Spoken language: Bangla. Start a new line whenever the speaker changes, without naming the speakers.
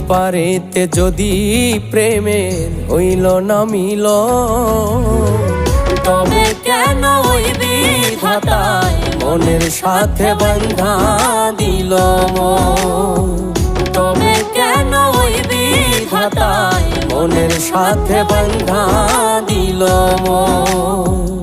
পারেতে যদি প্রেমের হইল না মিল, তবে কেন ওই বিধাতায় মনের সাথে বাঁধা দিল মন? তবে কেন ওই বিধাতায় মনের সাথে বাঁধা দিল মন?